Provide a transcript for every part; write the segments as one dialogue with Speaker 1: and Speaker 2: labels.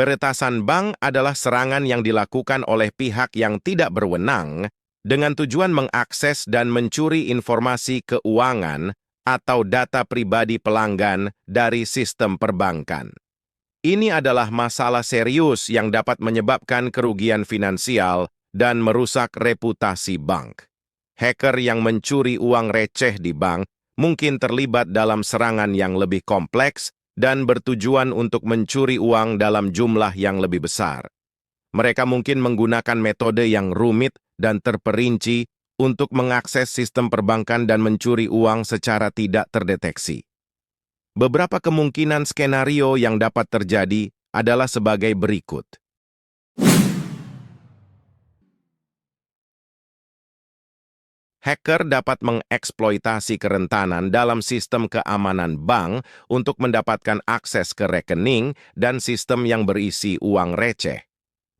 Speaker 1: Peretasan bank adalah serangan yang dilakukan oleh pihak yang tidak berwenang dengan tujuan mengakses dan mencuri informasi keuangan atau data pribadi pelanggan dari sistem perbankan. Ini adalah masalah serius yang dapat menyebabkan kerugian finansial dan merusak reputasi bank. Hacker yang mencuri uang receh di bank mungkin terlibat dalam serangan yang lebih kompleks dan bertujuan untuk mencuri uang dalam jumlah yang lebih besar. Mereka mungkin menggunakan metode yang rumit dan terperinci untuk mengakses sistem perbankan dan mencuri uang secara tidak terdeteksi. Beberapa kemungkinan skenario yang dapat terjadi adalah sebagai berikut. Hacker dapat mengeksploitasi kerentanan dalam sistem keamanan bank untuk mendapatkan akses ke rekening dan sistem yang berisi uang receh.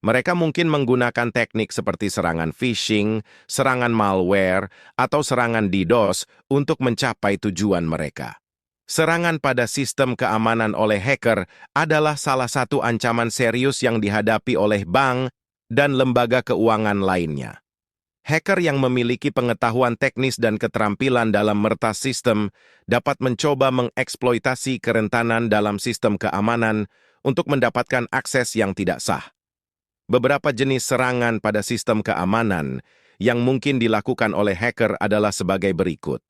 Speaker 1: Mereka mungkin menggunakan teknik seperti serangan phishing, serangan malware, atau serangan DDoS untuk mencapai tujuan mereka. Serangan pada sistem keamanan oleh hacker adalah salah satu ancaman serius yang dihadapi oleh bank dan lembaga keuangan lainnya. Hacker yang memiliki pengetahuan teknis dan keterampilan dalam meretas sistem dapat mencoba mengeksploitasi kerentanan dalam sistem keamanan untuk mendapatkan akses yang tidak sah. Beberapa jenis serangan pada sistem keamanan yang mungkin dilakukan oleh hacker adalah sebagai berikut.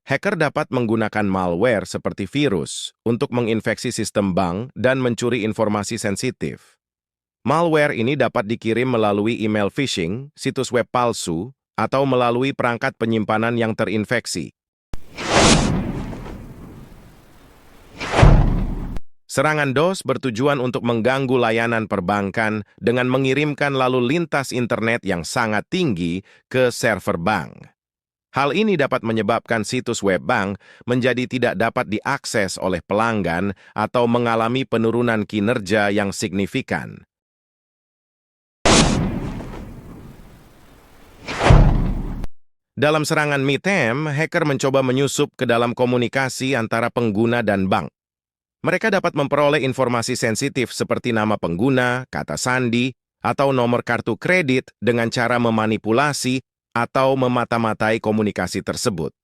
Speaker 1: Hacker dapat menggunakan malware seperti virus untuk menginfeksi sistem bank dan mencuri informasi sensitif. Malware ini dapat dikirim melalui email phishing, situs web palsu, atau melalui perangkat penyimpanan yang terinfeksi. Serangan DOS bertujuan untuk mengganggu layanan perbankan dengan mengirimkan lalu lintas internet yang sangat tinggi ke server bank. Hal ini dapat menyebabkan situs web bank menjadi tidak dapat diakses oleh pelanggan atau mengalami penurunan kinerja yang signifikan. Dalam serangan MITEM, hacker mencoba menyusup ke dalam komunikasi antara pengguna dan bank. Mereka dapat memperoleh informasi sensitif seperti nama pengguna, kata sandi, atau nomor kartu kredit dengan cara memanipulasi atau memata-matai komunikasi tersebut.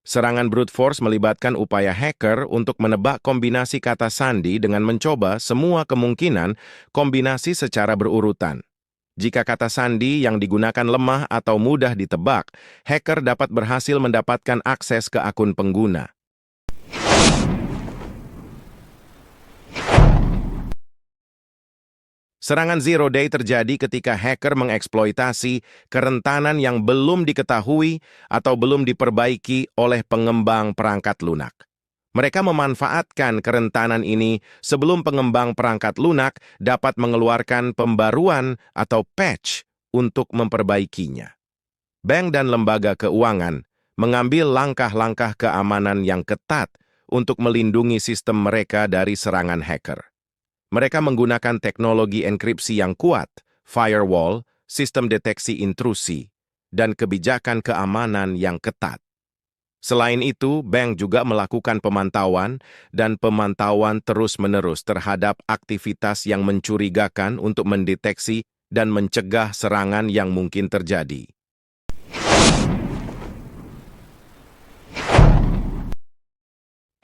Speaker 1: Serangan brute force melibatkan upaya hacker untuk menebak kombinasi kata sandi dengan mencoba semua kemungkinan kombinasi secara berurutan. Jika kata sandi yang digunakan lemah atau mudah ditebak, hacker dapat berhasil mendapatkan akses ke akun pengguna. Serangan zero day terjadi ketika hacker mengeksploitasi kerentanan yang belum diketahui atau belum diperbaiki oleh pengembang perangkat lunak. Mereka memanfaatkan kerentanan ini sebelum pengembang perangkat lunak dapat mengeluarkan pembaruan atau patch untuk memperbaikinya. Bank dan lembaga keuangan mengambil langkah-langkah keamanan yang ketat untuk melindungi sistem mereka dari serangan hacker. Mereka menggunakan teknologi enkripsi yang kuat, firewall, sistem deteksi intrusi, dan kebijakan keamanan yang ketat. Selain itu, bank juga melakukan pemantauan dan pemantauan terus-menerus terhadap aktivitas yang mencurigakan untuk mendeteksi dan mencegah serangan yang mungkin terjadi.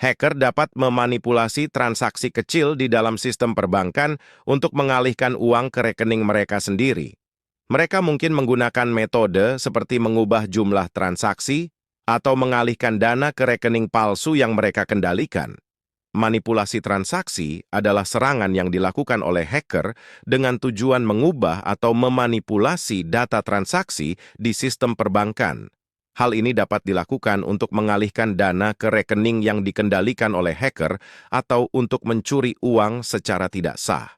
Speaker 1: Hacker dapat memanipulasi transaksi kecil di dalam sistem perbankan untuk mengalihkan uang ke rekening mereka sendiri. Mereka mungkin menggunakan metode seperti mengubah jumlah transaksi atau mengalihkan dana ke rekening palsu yang mereka kendalikan. Manipulasi transaksi adalah serangan yang dilakukan oleh hacker dengan tujuan mengubah atau memanipulasi data transaksi di sistem perbankan. Hal ini dapat dilakukan untuk mengalihkan dana ke rekening yang dikendalikan oleh hacker atau untuk mencuri uang secara tidak sah.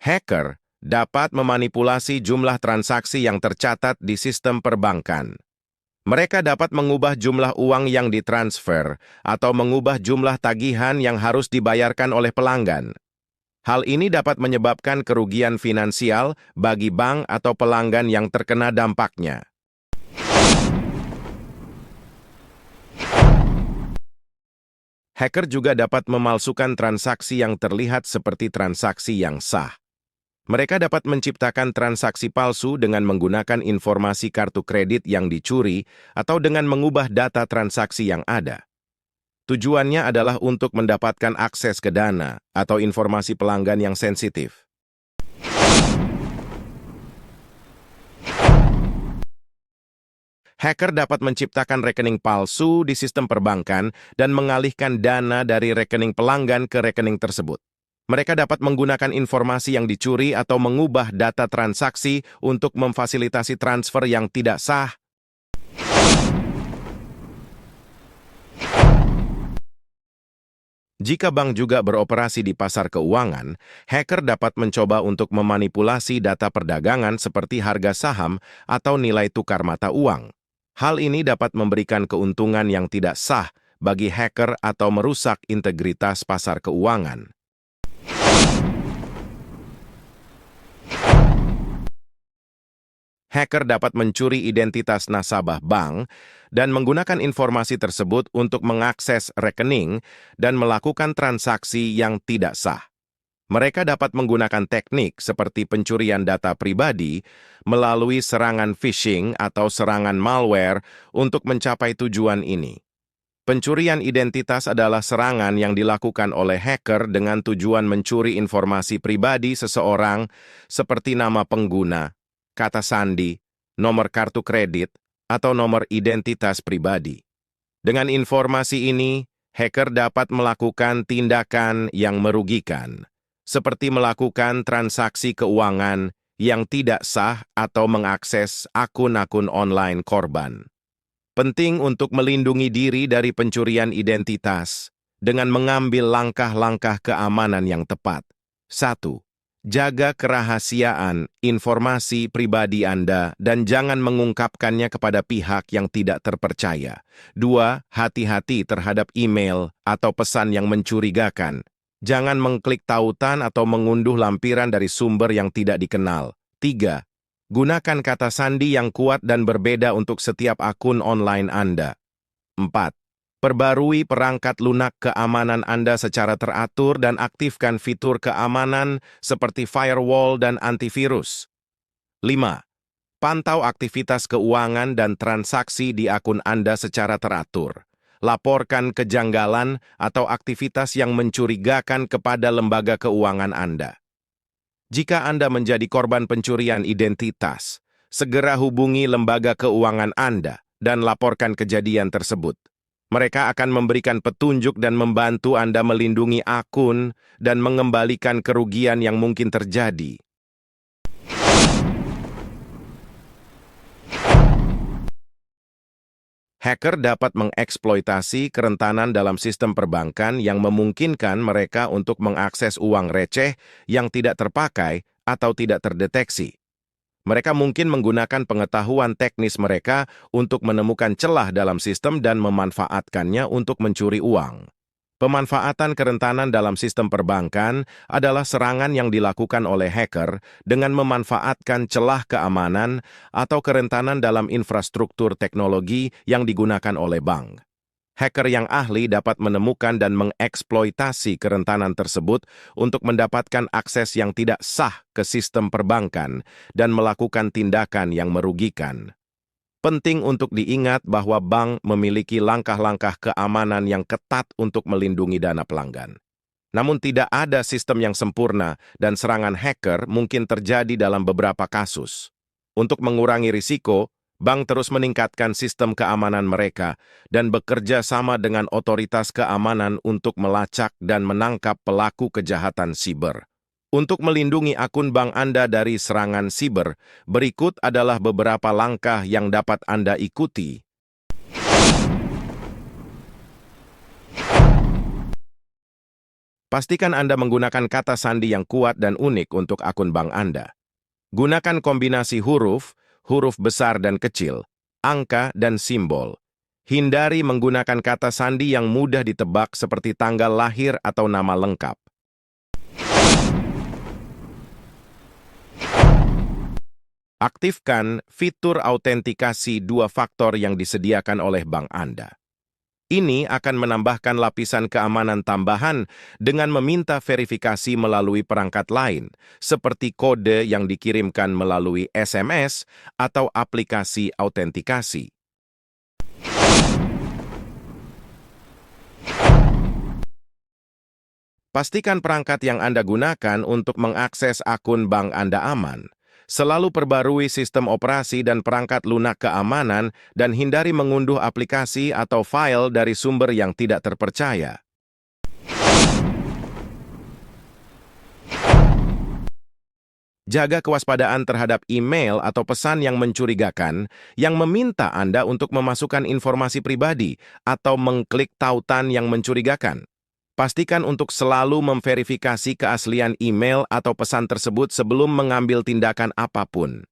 Speaker 1: Hacker dapat memanipulasi jumlah transaksi yang tercatat di sistem perbankan. Mereka dapat mengubah jumlah uang yang ditransfer atau mengubah jumlah tagihan yang harus dibayarkan oleh pelanggan. Hal ini dapat menyebabkan kerugian finansial bagi bank atau pelanggan yang terkena dampaknya. Hacker juga dapat memalsukan transaksi yang terlihat seperti transaksi yang sah. Mereka dapat menciptakan transaksi palsu dengan menggunakan informasi kartu kredit yang dicuri atau dengan mengubah data transaksi yang ada. Tujuannya adalah untuk mendapatkan akses ke dana atau informasi pelanggan yang sensitif. Hacker dapat menciptakan rekening palsu di sistem perbankan dan mengalihkan dana dari rekening pelanggan ke rekening tersebut. Mereka dapat menggunakan informasi yang dicuri atau mengubah data transaksi untuk memfasilitasi transfer yang tidak sah. Jika bank juga beroperasi di pasar keuangan, hacker dapat mencoba untuk memanipulasi data perdagangan seperti harga saham atau nilai tukar mata uang. Hal ini dapat memberikan keuntungan yang tidak sah bagi hacker atau merusak integritas pasar keuangan. Hacker dapat mencuri identitas nasabah bank dan menggunakan informasi tersebut untuk mengakses rekening dan melakukan transaksi yang tidak sah. Mereka dapat menggunakan teknik seperti pencurian data pribadi melalui serangan phishing atau serangan malware untuk mencapai tujuan ini. Pencurian identitas adalah serangan yang dilakukan oleh hacker dengan tujuan mencuri informasi pribadi seseorang seperti nama pengguna, kata sandi, nomor kartu kredit, atau nomor identitas pribadi. Dengan informasi ini, hacker dapat melakukan tindakan yang merugikan, seperti melakukan transaksi keuangan yang tidak sah atau mengakses akun-akun online korban. Penting untuk melindungi diri dari pencurian identitas dengan mengambil langkah-langkah keamanan yang tepat. 1. Jaga kerahasiaan informasi pribadi Anda dan jangan mengungkapkannya kepada pihak yang tidak terpercaya. 2. Hati-hati terhadap email atau pesan yang mencurigakan. Jangan mengklik tautan atau mengunduh lampiran dari sumber yang tidak dikenal. 3. Gunakan kata sandi yang kuat dan berbeda untuk setiap akun online Anda. 4. Perbarui perangkat lunak keamanan Anda secara teratur dan aktifkan fitur keamanan seperti firewall dan antivirus. 5. Pantau aktivitas keuangan dan transaksi di akun Anda secara teratur. Laporkan kejanggalan atau aktivitas yang mencurigakan kepada lembaga keuangan Anda. Jika Anda menjadi korban pencurian identitas, segera hubungi lembaga keuangan Anda dan laporkan kejadian tersebut. Mereka akan memberikan petunjuk dan membantu Anda melindungi akun dan mengembalikan kerugian yang mungkin terjadi. Hacker dapat mengeksploitasi kerentanan dalam sistem perbankan yang memungkinkan mereka untuk mengakses uang receh yang tidak terpakai atau tidak terdeteksi. Mereka mungkin menggunakan pengetahuan teknis mereka untuk menemukan celah dalam sistem dan memanfaatkannya untuk mencuri uang. Pemanfaatan kerentanan dalam sistem perbankan adalah serangan yang dilakukan oleh hacker dengan memanfaatkan celah keamanan atau kerentanan dalam infrastruktur teknologi yang digunakan oleh bank. Hacker yang ahli dapat menemukan dan mengeksploitasi kerentanan tersebut untuk mendapatkan akses yang tidak sah ke sistem perbankan dan melakukan tindakan yang merugikan. Penting untuk diingat bahwa bank memiliki langkah-langkah keamanan yang ketat untuk melindungi dana pelanggan. Namun tidak ada sistem yang sempurna dan serangan hacker mungkin terjadi dalam beberapa kasus. Untuk mengurangi risiko, bank terus meningkatkan sistem keamanan mereka dan bekerja sama dengan otoritas keamanan untuk melacak dan menangkap pelaku kejahatan siber. Untuk melindungi akun bank Anda dari serangan siber, berikut adalah beberapa langkah yang dapat Anda ikuti. Pastikan Anda menggunakan kata sandi yang kuat dan unik untuk akun bank Anda. Gunakan kombinasi huruf besar dan kecil, angka dan simbol. Hindari menggunakan kata sandi yang mudah ditebak seperti tanggal lahir atau nama lengkap. Aktifkan fitur autentikasi dua faktor yang disediakan oleh bank Anda. Ini akan menambahkan lapisan keamanan tambahan dengan meminta verifikasi melalui perangkat lain, seperti kode yang dikirimkan melalui SMS atau aplikasi autentikasi. Pastikan perangkat yang Anda gunakan untuk mengakses akun bank Anda aman. Selalu perbarui sistem operasi dan perangkat lunak keamanan dan hindari mengunduh aplikasi atau file dari sumber yang tidak terpercaya. Jaga kewaspadaan terhadap email atau pesan yang mencurigakan yang meminta Anda untuk memasukkan informasi pribadi atau mengklik tautan yang mencurigakan. Pastikan untuk selalu memverifikasi keaslian email atau pesan tersebut sebelum mengambil tindakan apapun.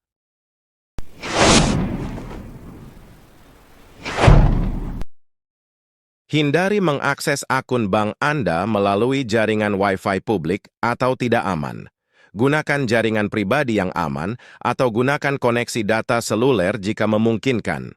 Speaker 1: Hindari mengakses akun bank Anda melalui jaringan Wi-Fi publik atau tidak aman. Gunakan jaringan pribadi yang aman atau gunakan koneksi data seluler jika memungkinkan.